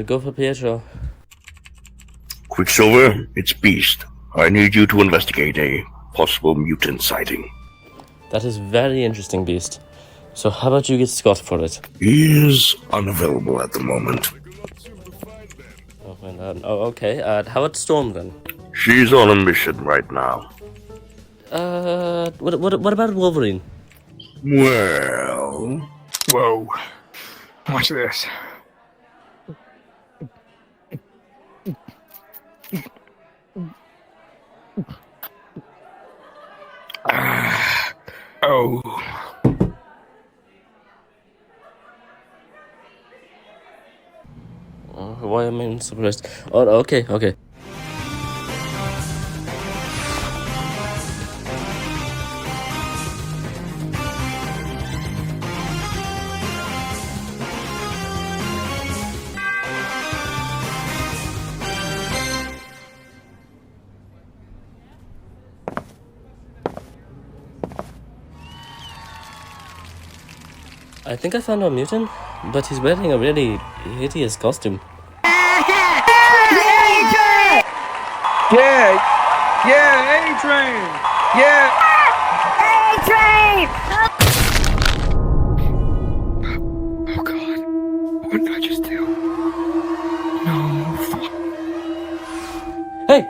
Go for Pietro. Quicksilver, it's Beast. I need you to investigate a possible mutant sighting. That is very interesting, Beast. So how about you get Scott for it? He is unavailable at the moment. Okay. How about Storm then? She's on a mission right now. What about Wolverine? Well... Whoa. Watch this. Oh. Why am I surprised? Oh, okay. I think I found a mutant, but he's wearing a really hideous costume. Yeah, A-Train! Yeah! A-Train! Oh god, what did I just do? No, fuck. Hey!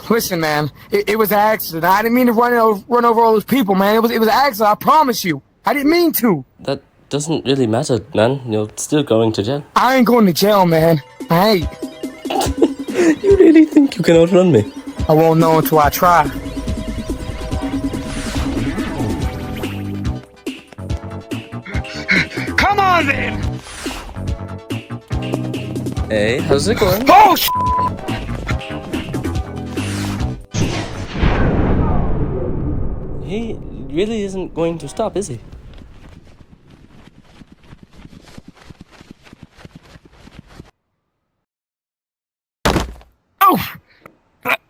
Listen, man, it was an accident. I didn't mean to run over all those people, man. It was an accident, I promise you. I didn't mean to. That doesn't really matter, man. You're still going to jail. I ain't going to jail, man. Hey. You really think you can outrun me? I won't know until I try. Come on, then! Hey, how's it going? Oh, He really isn't going to stop, is he? Oh!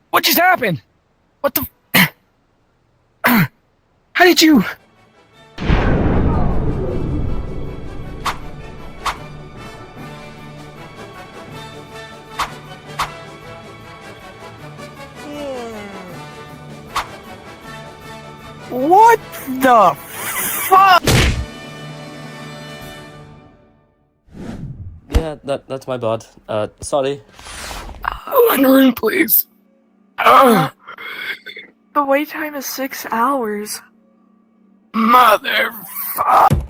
What just happened? What the... How did you... What the fuck? Yeah, that's my bad. Sorry. One room, please. The wait time is 6 hours. Motherfucker.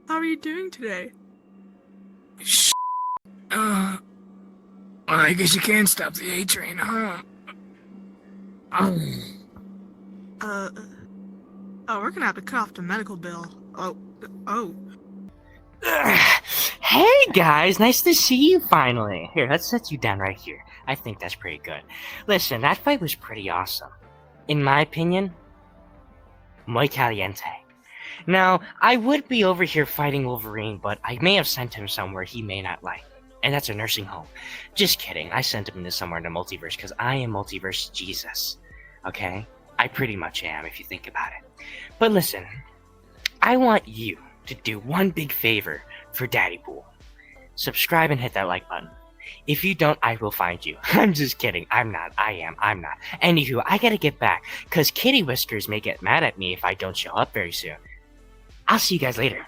How are you doing today? I guess you can't stop the A-Train, huh? We're gonna have to cut off the medical bill. Oh. Hey guys, nice to see you finally. Here, let's set you down right here. I think that's pretty good. Listen, that fight was pretty awesome. In my opinion, muy caliente. Now, I would be over here fighting Wolverine, but I may have sent him somewhere he may not like. And that's a nursing home. Just kidding, I sent him to somewhere in the multiverse because I am multiverse Jesus. Okay? I pretty much am, if you think about it. But listen, I want you to do one big favor for Daddypool. Subscribe and hit that like button. If you don't, I will find you. I'm just kidding. I'm not. Anywho, I gotta get back, because Kitty Whiskers may get mad at me if I don't show up very soon. I'll see you guys later.